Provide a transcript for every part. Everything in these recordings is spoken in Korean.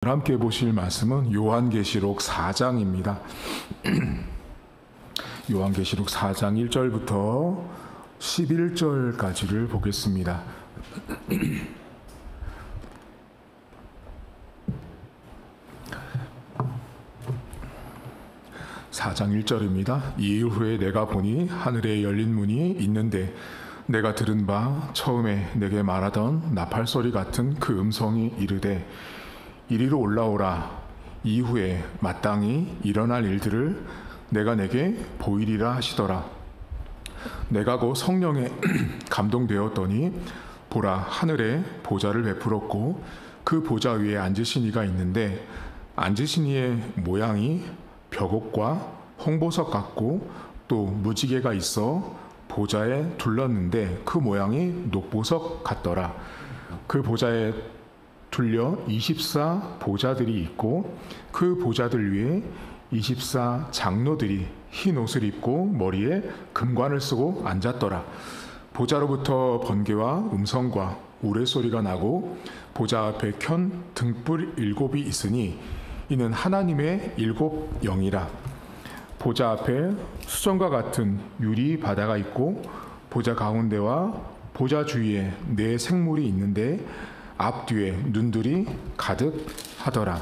함께 보실 말씀은 요한계시록 4장입니다. 요한계시록 4장 1절부터 11절까지를 보겠습니다. 4장 1절입니다. 이후에 내가 보니 하늘에 열린 문이 있는데 내가 들은 바 처음에 내게 말하던 나팔소리 같은 그 음성이 이르되 이리로 올라오라. 이후에 마땅히 일어날 일들을 내가 내게 보이리라 하시더라. 내가 곧 성령에 감동되었더니 보라, 하늘에 보좌를 베풀었고 그 보좌 위에 앉으신 이가 있는데 앉으신 이의 모양이 벽옥과 홍보석 같고 또 무지개가 있어 보좌에 둘렀는데 그 모양이 녹보석 같더라. 그 보좌에 둘려 24 보좌들이 있고 그 보좌들 위에 24 장로들이 흰 옷을 입고 머리에 금관을 쓰고 앉았더라. 보좌로부터 번개와 음성과 우레소리가 나고 보좌 앞에 켠 등불 7이 있으니 이는 하나님의 7 영이라. 보좌 앞에 수정과 같은 유리 바다가 있고 보좌 가운데와 보좌 주위에 4 생물이 있는데 앞뒤에 눈들이 가득하더라.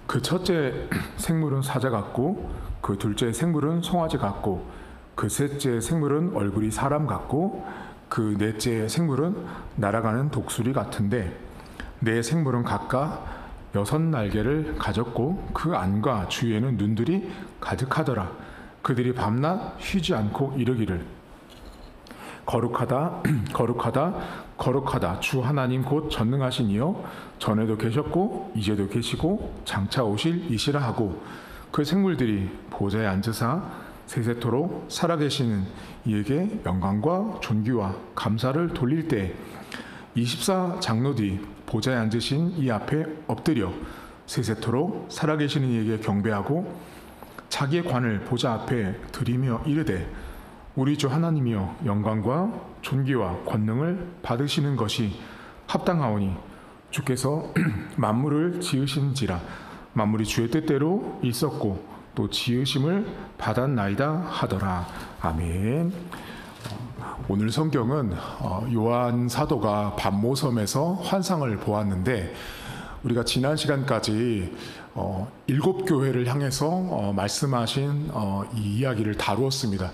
그 첫째 생물은 사자 같고 그 둘째 생물은 송아지 같고 그 셋째 생물은 얼굴이 사람 같고 그 넷째 생물은 날아가는 독수리 같은데 4 생물은 각각 6 날개를 가졌고 그 안과 주위에는 눈들이 가득하더라. 그들이 밤낮 쉬지 않고 이르기를 거룩하다 거룩하다 거룩하다 주 하나님 곧 전능하신 이여 전에도 계셨고 이제도 계시고 장차 오실 이시라 하고 그 생물들이 보좌에 앉으사 세세토록 살아계시는 이에게 영광과 존귀와 감사를 돌릴 때 24 장로들이 보좌에 앉으신 이 앞에 엎드려 세세토록 살아계시는 이에게 경배하고 자기의 관을 보좌 앞에 드리며 이르되 우리 주 하나님이여 영광과 존귀와 권능을 받으시는 것이 합당하오니 주께서 만물을 지으신지라. 만물이 주의 뜻대로 있었고 또 지으심을 받았나이다 하더라. 아멘. 오늘 성경은 요한 사도가 밤모섬에서 환상을 보았는데 우리가 지난 시간까지 7 교회를 향해서 말씀하신 이 이야기를 다루었습니다.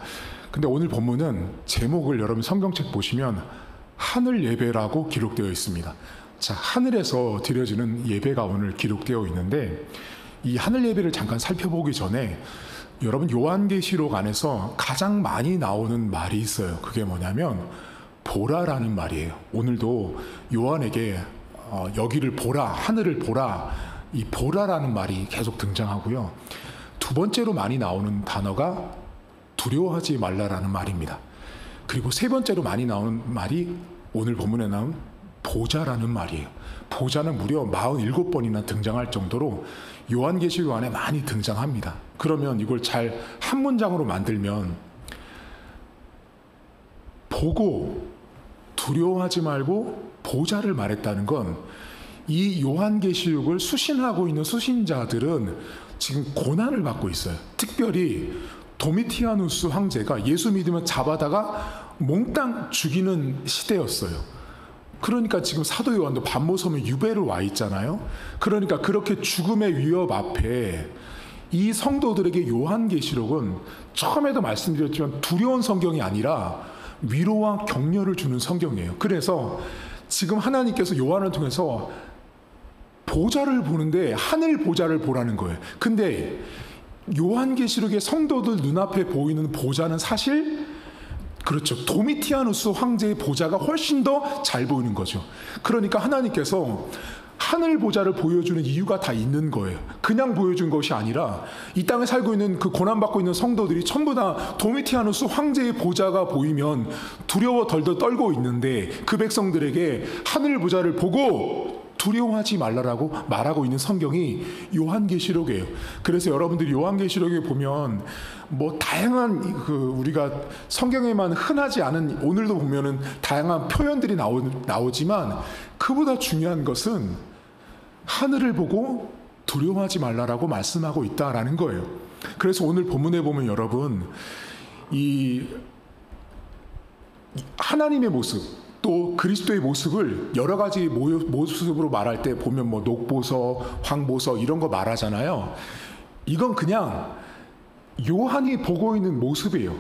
근데 오늘 본문은 제목을 여러분 성경책 보시면 하늘 예배라고 기록되어 있습니다. 자, 하늘에서 드려지는 예배가 오늘 기록되어 있는데 이 하늘 예배를 잠깐 살펴보기 전에 여러분 요한계시록 안에서 가장 많이 나오는 말이 있어요. 그게 뭐냐면 보라라는 말이에요. 오늘도 요한에게 여기를 보라, 하늘을 보라, 이 보라라는 말이 계속 등장하고요. 두 번째로 많이 나오는 단어가 두려워하지 말라라는 말입니다. 그리고 세 번째로 많이 나오는 말이 오늘 본문에 나온 보좌라는 말이에요. 보좌는 무려 47번이나 등장할 정도로 요한계시록 안에 많이 등장합니다. 그러면 이걸 잘 한 문장으로 만들면 보고 두려워하지 말고 보좌를 말했다는 건 이 요한계시록을 수신하고 있는 수신자들은 지금 고난을 받고 있어요. 특별히 도미티아누스 황제가 예수 믿으면 잡아다가 몽땅 죽이는 시대였어요. 그러니까 지금 사도 요한도 밤모섬에 유배를 와 있잖아요. 그러니까 그렇게 죽음의 위협 앞에 이 성도들에게 요한계시록은 처음에도 말씀드렸지만 두려운 성경이 아니라 위로와 격려를 주는 성경이에요. 그래서 지금 하나님께서 요한을 통해서 보좌를 보는데 하늘 보좌를 보라는 거예요. 근데 요한계시록의 성도들 눈앞에 보이는 보좌는 사실 그렇죠. 도미티아누스 황제의 보좌가 훨씬 더 잘 보이는 거죠. 그러니까 하나님께서 하늘 보좌를 보여주는 이유가 다 있는 거예요. 그냥 보여준 것이 아니라 이 땅에 살고 있는 그 고난받고 있는 성도들이 전부 다 도미티아누스 황제의 보좌가 보이면 두려워 덜덜 떨고 있는데 그 백성들에게 하늘 보좌를 보고 두려워하지 말라라고 말하고 있는 성경이 요한계시록이에요. 그래서 여러분들이 요한계시록에 보면 뭐 다양한 우리가 성경에만 흔하지 않은 오늘도 보면은 다양한 표현들이 나오지만 그보다 중요한 것은 하늘을 보고 두려워하지 말라라고 말씀하고 있다라는 거예요. 그래서 오늘 본문에 보면 여러분, 이 하나님의 모습, 또 그리스도의 모습을 여러 가지 모습으로 말할 때 보면 뭐 녹보석, 황보석 이런 거 말하잖아요. 이건 그냥 요한이 보고 있는 모습이에요.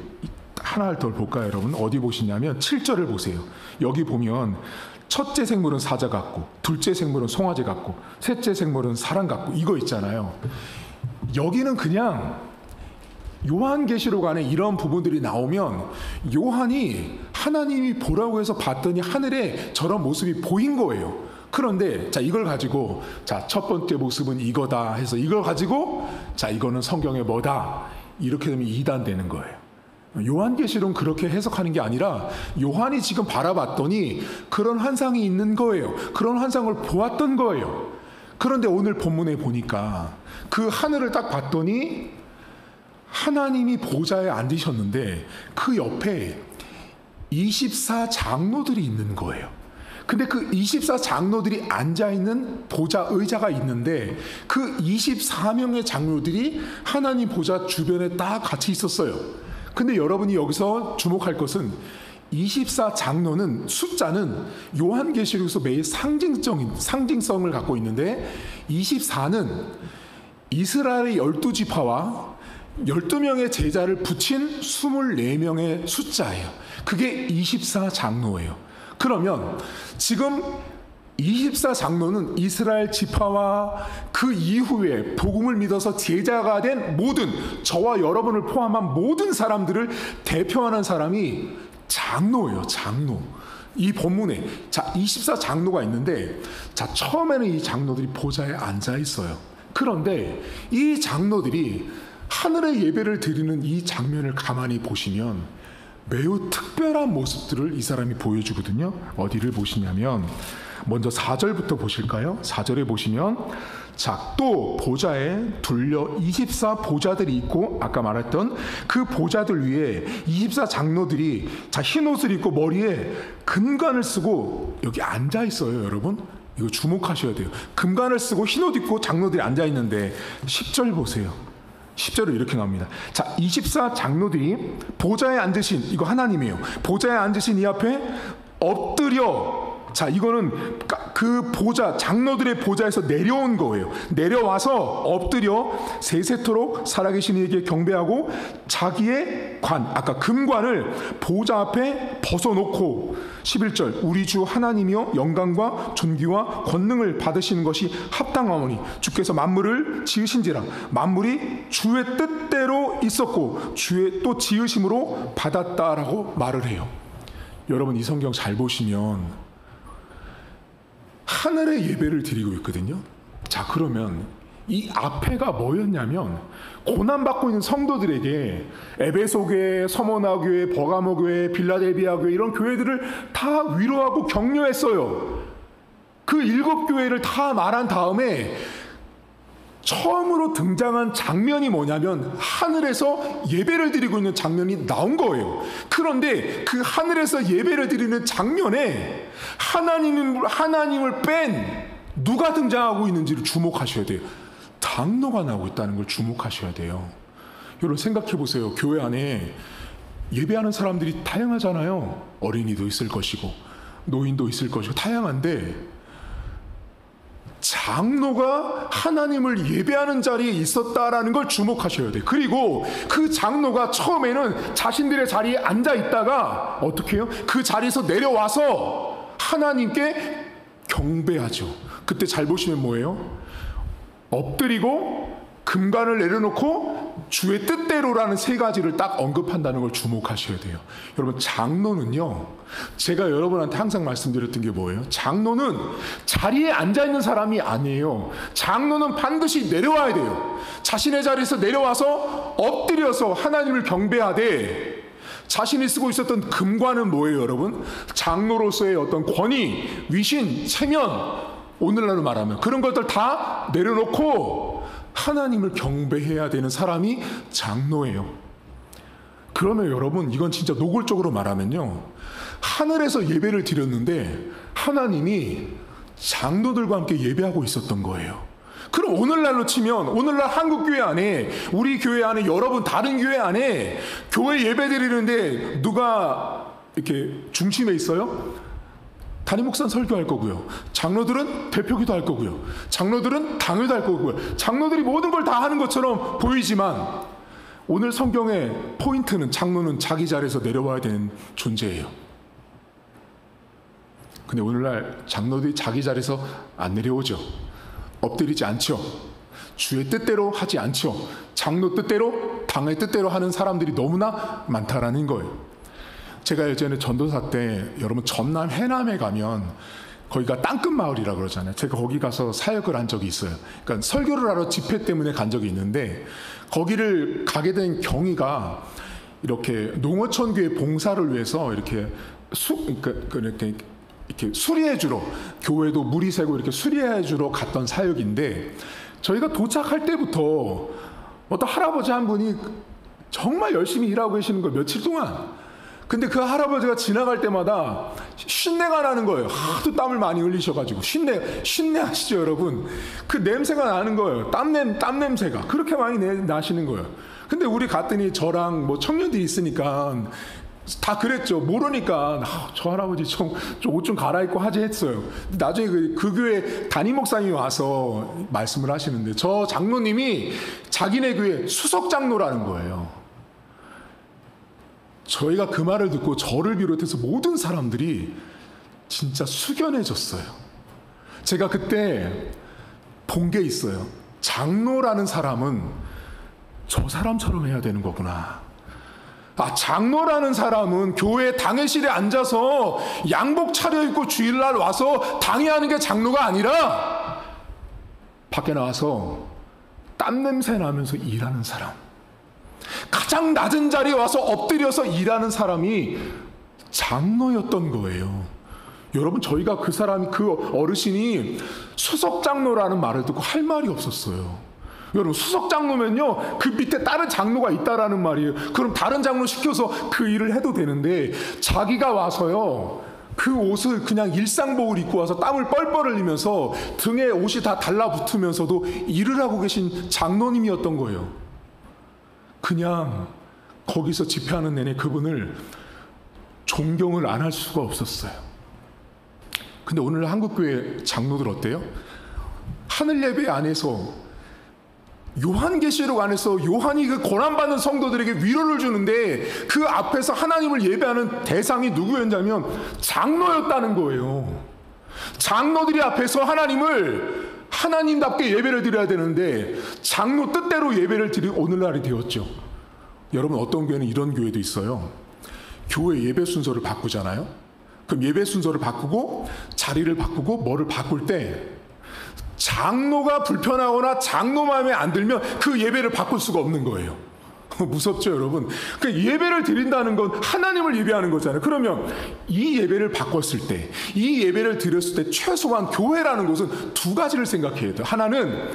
하나를 더 볼까요, 여러분? 어디 보시냐면 7절을 보세요. 여기 보면 첫째 생물은 사자 같고, 둘째 생물은 송아지 같고, 셋째 생물은 사람 같고, 이거 있잖아요. 여기는 그냥 요한계시록 안에 이런 부분들이 나오면 요한이 하나님이 보라고 해서 봤더니 하늘에 저런 모습이 보인 거예요. 그런데 자, 이걸 가지고 자, 첫 번째 모습은 이거다 해서 이걸 가지고 자, 이거는 성경의 뭐다, 이렇게 되면 이단되는 거예요. 요한계시록은 그렇게 해석하는 게 아니라 요한이 지금 바라봤더니 그런 환상이 있는 거예요. 그런 환상을 보았던 거예요. 그런데 오늘 본문에 보니까 그 하늘을 딱 봤더니 하나님이 보좌에 앉으셨는데 그 옆에 24 장로들이 있는 거예요. 근데 그 24 장로들이 앉아있는 보좌 의자가 있는데 그 24명의 장로들이 하나님 보좌 주변에 딱 같이 있었어요. 근데 여러분이 여기서 주목할 것은 24 장로는 숫자는 요한계시록에서 매일 상징성을 갖고 있는데 24는 이스라엘의 12지파와 12명의 제자를 붙인 24명의 숫자예요. 그게 24 장로예요. 그러면 지금 24 장로는 이스라엘 지파와 그 이후에 복음을 믿어서 제자가 된 모든, 저와 여러분을 포함한 모든 사람들을 대표하는 사람이 장로예요. 장로. 이 본문에 자, 24 장로가 있는데 자, 처음에는 이 장로들이 보좌에 앉아 있어요. 그런데 이 장로들이 하늘의 예배를 드리는 이 장면을 가만히 보시면 매우 특별한 모습들을 이 사람이 보여주거든요. 어디를 보시냐면 먼저 4절부터 보실까요? 4절에 보시면 자, 또 보좌에 둘려 24 보좌들이 있고 아까 말했던 그 보좌들 위에 24 장로들이 자, 흰 옷을 입고 머리에 금관을 쓰고 여기 앉아 있어요. 여러분 이거 주목하셔야 돼요. 금관을 쓰고 흰 옷 입고 장로들이 앉아 있는데 10절 보세요. 10절을 이렇게 나옵니다. 자, 24 장로들이 보좌에 앉으신, 이거 하나님이에요. 보좌에 앉으신 이 앞에 엎드려, 자, 이거는 그 보좌, 장로들의 보좌에서 내려온 거예요. 내려와서 엎드려 세세토록 살아계신 이에게 경배하고 자기의 관, 아까 금관을 보좌 앞에 벗어놓고 11절 우리 주 하나님이여 영광과 존귀와 권능을 받으시는 것이 합당하오니 주께서 만물을 지으신지라 만물이 주의 뜻대로 있었고 주의 또 지으심으로 받았다라고 말을 해요. 여러분 이 성경 잘 보시면 하늘의 예배를 드리고 있거든요. 자, 그러면 이 앞에가 뭐였냐면 고난받고 있는 성도들에게 에베소교회, 서머나교회, 버가모교회, 빌라델비아교회 이런 교회들을 다 위로하고 격려했어요. 그 7교회를 다 말한 다음에 처음으로 등장한 장면이 뭐냐면 하늘에서 예배를 드리고 있는 장면이 나온 거예요. 그런데 그 하늘에서 예배를 드리는 장면에 하나님을 뺀 누가 등장하고 있는지를 주목하셔야 돼요. 장로가 나오고 있다는 걸 주목하셔야 돼요. 여러분 생각해 보세요. 교회 안에 예배하는 사람들이 다양하잖아요. 어린이도 있을 것이고 노인도 있을 것이고 다양한데 장로가 하나님을 예배하는 자리에 있었다라는 걸 주목하셔야 돼요. 그리고 그 장로가 처음에는 자신들의 자리에 앉아 있다가 어떻게 해요? 그 자리에서 내려와서 하나님께 경배하죠. 그때 잘 보시면 뭐예요? 엎드리고 금관을 내려놓고 주의 뜻대로라는 세 가지를 딱 언급한다는 걸 주목하셔야 돼요. 여러분 장로는요, 제가 여러분한테 항상 말씀드렸던 게 뭐예요? 장로는 자리에 앉아있는 사람이 아니에요. 장로는 반드시 내려와야 돼요. 자신의 자리에서 내려와서 엎드려서 하나님을 경배하되 자신이 쓰고 있었던 금관은 뭐예요, 여러분? 장로로서의 어떤 권위, 위신, 체면, 오늘날로 말하면 그런 것들 다 내려놓고 하나님을 경배해야 되는 사람이 장로예요. 그러면 여러분 이건 진짜 노골적으로 말하면요, 하늘에서 예배를 드렸는데 하나님이 장로들과 함께 예배하고 있었던 거예요. 그럼 오늘날로 치면 오늘날 한국교회 안에, 우리 교회 안에, 여러분 다른 교회 안에 교회 예배 드리는데 누가 이렇게 중심에 있어요? 담임 목사는 설교할 거고요, 장로들은 대표기도 할 거고요, 장로들은 당회도 할 거고요. 장로들이 모든 걸 다 하는 것처럼 보이지만 오늘 성경의 포인트는 장로는 자기 자리에서 내려와야 되는 존재예요. 근데 오늘날 장로들이 자기 자리에서 안 내려오죠. 엎드리지 않죠. 주의 뜻대로 하지 않죠. 장로 뜻대로, 당의 뜻대로 하는 사람들이 너무나 많다라는 거예요. 제가 예전에 전도사 때 여러분 전남 해남에 가면 거기가 땅끝 마을이라고 그러잖아요. 제가 거기 가서 사역을 한 적이 있어요. 그러니까 설교를 하러 집회 때문에 간 적이 있는데, 거기를 가게 된 경위가 이렇게 농어촌 교회 봉사를 위해서 이렇게 이렇게 수리해 주러, 교회도 물이 새고 이렇게 수리해 주러 갔던 사역인데, 저희가 도착할 때부터 어떤 할아버지 한 분이 정말 열심히 일하고 계시는 거예요, 며칠 동안. 근데 그 할아버지가 지나갈 때마다 쉰내가 나는 거예요. 하도 땀을 많이 흘리셔가지고. 쉰내 아시죠, 여러분? 그 냄새가 나는 거예요. 땀 냄새가 그렇게 많이 나시는 거예요. 근데 우리 갔더니 저랑 뭐 청년들이 있으니까 다 그랬죠. 모르니까 저 할아버지 좀 옷 좀 갈아입고 하지 했어요. 나중에 그 교회 담임 목사님이 와서 말씀을 하시는데, 저 장로님이 자기네 교회 수석 장로라는 거예요. 저희가 그 말을 듣고 저를 비롯해서 모든 사람들이 진짜 숙연해졌어요. 제가 그때 본 게 있어요. 장로라는 사람은 저 사람처럼 해야 되는 거구나. 장로라는 사람은 교회 당회실에 앉아서 양복 차려입고 주일날 와서 당회하는 게 장로가 아니라 밖에 나와서 땀 냄새 나면서 일하는 사람, 가장 낮은 자리에 와서 엎드려서 일하는 사람이 장로였던 거예요. 여러분, 저희가 그 어르신이 수석 장로라는 말을 듣고 할 말이 없었어요. 여러분, 수석 장로면요, 그 밑에 다른 장로가 있다라는 말이에요. 그럼 다른 장로 시켜서 그 일을 해도 되는데, 자기가 와서요, 그 옷을 그냥 일상복을 입고 와서 땀을 뻘뻘 흘리면서 등에 옷이 다 달라붙으면서도 일을 하고 계신 장로님이었던 거예요. 그냥 거기서 집회하는 내내 그분을 존경을 안 할 수가 없었어요. 근데 오늘 한국교회 장로들 어때요? 하늘 예배 안에서, 요한계시록 안에서 요한이 그 고난받는 성도들에게 위로를 주는데, 그 앞에서 하나님을 예배하는 대상이 누구였냐면 장로였다는 거예요. 장로들이 앞에서 하나님답게 예배를 드려야 되는데 장로 뜻대로 예배를 드리는 오늘날이 되었죠. 여러분, 어떤 교회는 이런 교회도 있어요. 교회 예배 순서를 바꾸잖아요. 그럼 예배 순서를 바꾸고 자리를 바꾸고 뭐를 바꿀 때 장로가 불편하거나 장로 마음에 안 들면 그 예배를 바꿀 수가 없는 거예요. 무섭죠, 여러분? 그러니까 예배를 드린다는 건 하나님을 예배하는 거잖아요. 그러면 이 예배를 바꿨을 때, 이 예배를 드렸을 때 최소한 교회라는 것은 두 가지를 생각해야 돼요. 하나는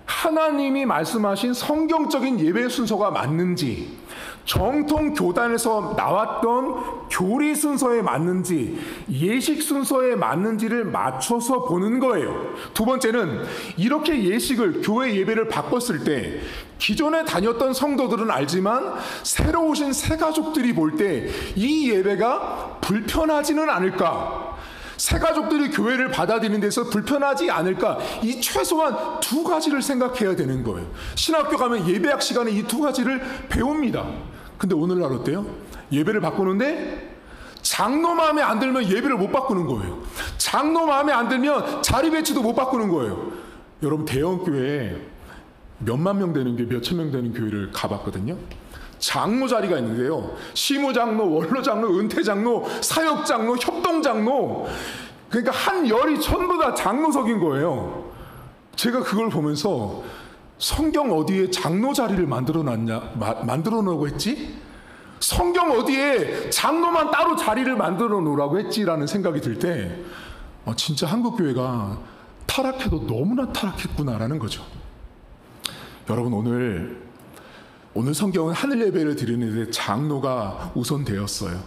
하나님이 말씀하신 성경적인 예배 순서가 맞는지, 정통 교단에서 나왔던 교리 순서에 맞는지, 예식 순서에 맞는지를 맞춰서 보는 거예요. 두 번째는 이렇게 예식을, 교회 예배를 바꿨을 때 기존에 다녔던 성도들은 알지만 새로 오신 새 가족들이 볼 때 이 예배가 불편하지는 않을까, 새 가족들이 교회를 받아들이는 데서 불편하지 않을까, 이 최소한 두 가지를 생각해야 되는 거예요. 신학교 가면 예배학 시간에 이 두 가지를 배웁니다. 근데 오늘날 어때요? 예배를 바꾸는데 장로 마음에 안 들면 예배를 못 바꾸는 거예요. 장로 마음에 안 들면 자리 배치도 못 바꾸는 거예요. 여러분, 대형 교회에 몇만 명 되는 교회, 몇천 명 되는 교회를 가봤거든요. 장로 자리가 있는데요, 시무장로, 원로장로, 은퇴장로, 사역장로, 협동장로, 그러니까 한 열이 전부 다 장로석인 거예요. 제가 그걸 보면서 성경 어디에 장로 자리를 만들어 놓으라고 했지? 성경 어디에 장로만 따로 자리를 만들어 놓으라고 했지라는 생각이 들 때 진짜 한국교회가 타락해도 너무나 타락했구나라는 거죠. 여러분, 오늘 성경은 하늘 예배를 드리는데 장로가 우선되었어요.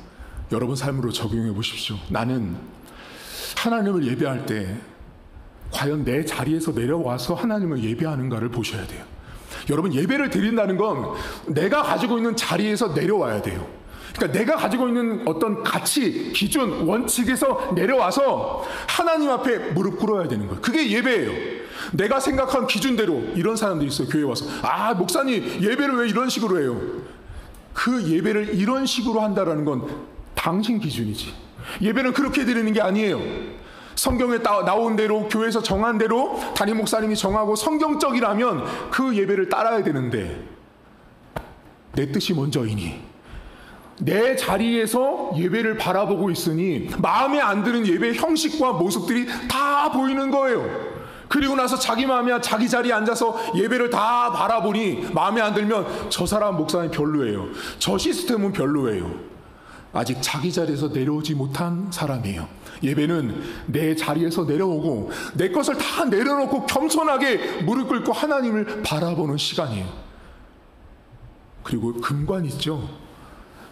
여러분 삶으로 적용해 보십시오. 나는 하나님을 예배할 때 과연 내 자리에서 내려와서 하나님을 예배하는가를 보셔야 돼요. 여러분, 예배를 드린다는 건 내가 가지고 있는 자리에서 내려와야 돼요. 그러니까 내가 가지고 있는 어떤 가치, 기준, 원칙에서 내려와서 하나님 앞에 무릎 꿇어야 되는 거예요. 그게 예배예요. 내가 생각한 기준대로. 이런 사람들이 있어요. 교회에 와서 목사님 예배를 왜 이런 식으로 해요? 그 예배를 이런 식으로 한다라는 건 당신 기준이지. 예배는 그렇게 드리는 게 아니에요. 성경에 나온 대로, 교회에서 정한 대로 담임 목사님이 정하고 성경적이라면 그 예배를 따라야 되는데, 내 뜻이 먼저이니 내 자리에서 예배를 바라보고 있으니 마음에 안 드는 예배 형식과 모습들이 다 보이는 거예요. 그리고 나서 자기 마음에 자기 자리에 앉아서 예배를 다 바라보니 마음에 안 들면 저 사람 목사님 별로예요. 저 시스템은 별로예요. 아직 자기 자리에서 내려오지 못한 사람이에요. 예배는 내 자리에서 내려오고 내 것을 다 내려놓고 겸손하게 무릎 꿇고 하나님을 바라보는 시간이에요. 그리고 금관 있죠.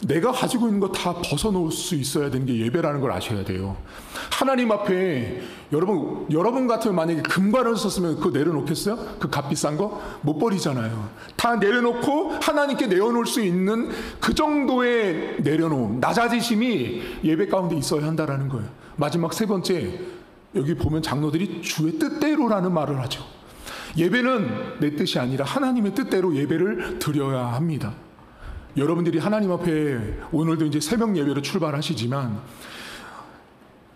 내가 가지고 있는 거 다 벗어놓을 수 있어야 되는 게 예배라는 걸 아셔야 돼요. 하나님 앞에 여러분 같으면 만약에 금관을 썼으면 그거 내려놓겠어요? 그 값비싼 거? 못 버리잖아요. 다 내려놓고 하나님께 내어놓을 수 있는 그 정도의 내려놓음, 낮아지심이 예배 가운데 있어야 한다라는 거예요. 마지막 세 번째, 여기 보면 장로들이 주의 뜻대로라는 말을 하죠. 예배는 내 뜻이 아니라 하나님의 뜻대로 예배를 드려야 합니다. 여러분들이 하나님 앞에 오늘도 이제 새벽 예배로 출발하시지만,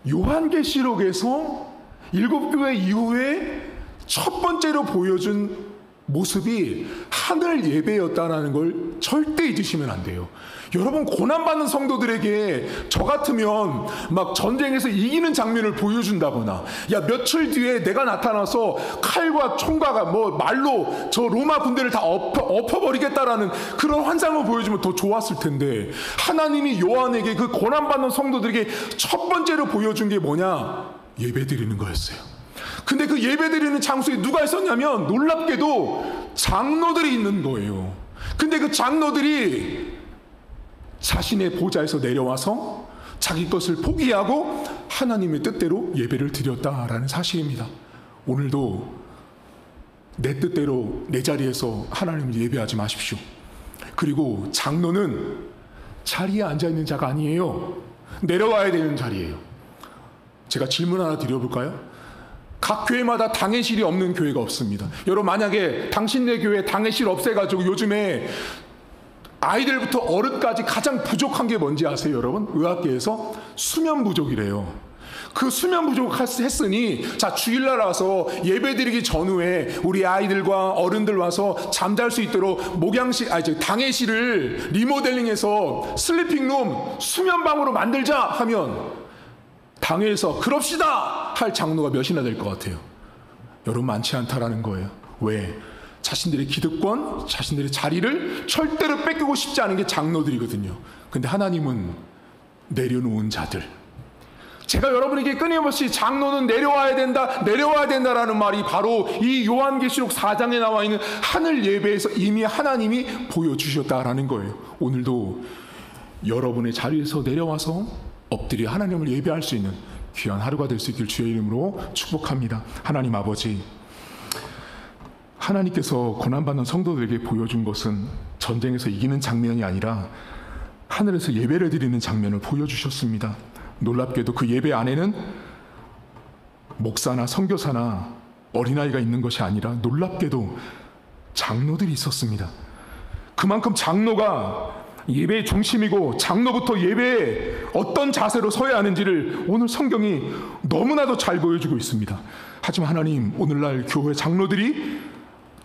요한계시록에서 7교회 이후에 첫 번째로 보여준 모습이 하늘 예배였다는 걸 절대 잊으시면 안 돼요. 여러분, 고난받는 성도들에게 저 같으면 막 전쟁에서 이기는 장면을 보여준다거나, 야 며칠 뒤에 내가 나타나서 칼과 총과 말로 저 로마 군대를 다 엎어버리겠다라는 그런 환상을 보여주면 더 좋았을 텐데, 하나님이 요한에게 그 고난받는 성도들에게 첫 번째로 보여준 게 뭐냐? 예배드리는 거였어요. 근데 그 예배드리는 장소에 누가 있었냐면 놀랍게도 장로들이 있는 거예요. 근데 그 장로들이 자신의 보좌에서 내려와서 자기 것을 포기하고 하나님의 뜻대로 예배를 드렸다라는 사실입니다. 오늘도 내 뜻대로 내 자리에서 하나님을 예배하지 마십시오. 그리고 장로는 자리에 앉아있는 자가 아니에요. 내려와야 되는 자리예요. 제가 질문 하나 드려볼까요? 각 교회마다 당회실이 없는 교회가 없습니다. 여러분, 만약에 당신네 교회 당회실 없애가지고 요즘에 아이들부터 어른까지 가장 부족한 게 뭔지 아세요, 여러분? 의학계에서 수면 부족이래요. 그 수면 부족했으니 자, 주일날 와서 예배드리기 전후에 우리 아이들과 어른들 와서 잠잘 수 있도록 당회실을 리모델링해서 슬리핑룸, 수면방으로 만들자 하면 당회에서 그럽시다 할 장로가 몇이나 될 것 같아요? 여러분, 많지 않다라는 거예요. 왜? 자신들의 기득권, 자신들의 자리를 절대로 뺏기고 싶지 않은 게 장로들이거든요. 근데 하나님은 내려놓은 자들. 제가 여러분에게 끊임없이 장로는 내려와야 된다라는 말이 바로 이 요한계시록 4장에 나와 있는 하늘 예배에서 이미 하나님이 보여주셨다라는 거예요. 오늘도 여러분의 자리에서 내려와서 엎드려 하나님을 예배할 수 있는 귀한 하루가 될 수 있길 주의 이름으로 축복합니다. 하나님 아버지, 하나님께서 고난받는 성도들에게 보여준 것은 전쟁에서 이기는 장면이 아니라 하늘에서 예배를 드리는 장면을 보여주셨습니다. 놀랍게도 그 예배 안에는 목사나 선교사나 어린아이가 있는 것이 아니라 놀랍게도 장로들이 있었습니다. 그만큼 장로가 예배의 중심이고, 장로부터 예배에 어떤 자세로 서야 하는지를 오늘 성경이 너무나도 잘 보여주고 있습니다. 하지만 하나님, 오늘날 교회 장로들이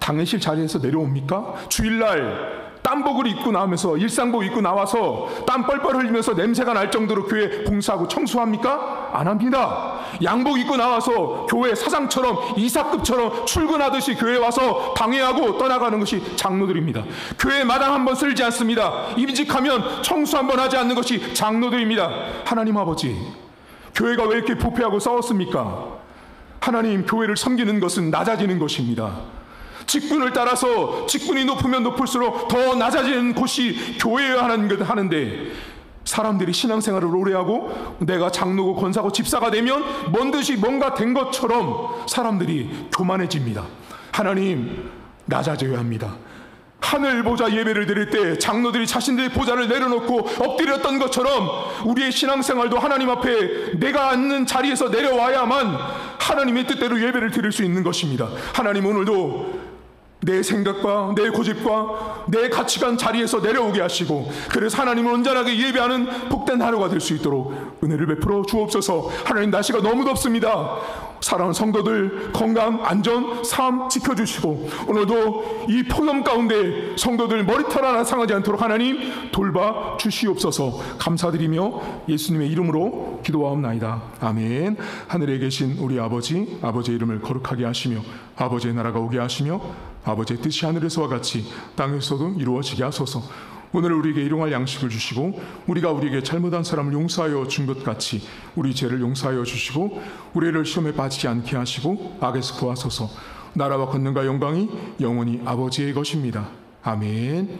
당회실 자리에서 내려옵니까? 주일날 땀복을 입고 나오면서, 일상복 입고 나와서 땀 뻘뻘 흘리면서 냄새가 날 정도로 교회 봉사하고 청소합니까? 안 합니다. 양복 입고 나와서 교회 사장처럼 이사급처럼 출근하듯이 교회에 와서 방해하고 떠나가는 것이 장로들입니다. 교회 마당 한번 쓸지 않습니다. 임직하면 청소 한번 하지 않는 것이 장로들입니다. 하나님 아버지, 교회가 왜 이렇게 부패하고 싸웠습니까? 하나님, 교회를 섬기는 것은 낮아지는 것입니다. 직분을 따라서 직분이 높으면 높을수록 더 낮아지는 곳이 교회여야 하는데, 사람들이 신앙생활을 오래 하고 내가 장로고 권사고 집사가 되면 뭔 듯이 뭔가 된 것처럼 사람들이 교만해집니다. 하나님, 낮아져야 합니다. 하늘 보좌 예배를 드릴 때 장로들이 자신들의 보좌를 내려놓고 엎드렸던 것처럼 우리의 신앙생활도 하나님 앞에 내가 앉는 자리에서 내려와야만 하나님의 뜻대로 예배를 드릴 수 있는 것입니다. 하나님, 오늘도 내 생각과 내 고집과 내 가치관 자리에서 내려오게 하시고, 그래서 하나님을 온전하게 예배하는 복된 하루가 될 수 있도록 은혜를 베풀어 주옵소서. 하나님, 날씨가 너무 덥습니다. 사랑하는 성도들 건강, 안전, 삶 지켜주시고, 오늘도 이 폭염 가운데 성도들 머리털 하나 상하지 않도록 하나님 돌봐 주시옵소서. 감사드리며 예수님의 이름으로 기도하옵나이다. 아멘. 하늘에 계신 우리 아버지, 아버지의 이름을 거룩하게 하시며 아버지의 나라가 오게 하시며 아버지의 뜻이 하늘에서와 같이 땅에서도 이루어지게 하소서. 오늘 우리에게 일용할 양식을 주시고 우리가 우리에게 잘못한 사람을 용서하여 준 것 같이 우리 죄를 용서하여 주시고 우리를 시험에 빠지지 않게 하시고 악에서 구하소서. 나라와 권능과 영광이 영원히 아버지의 것입니다. 아멘.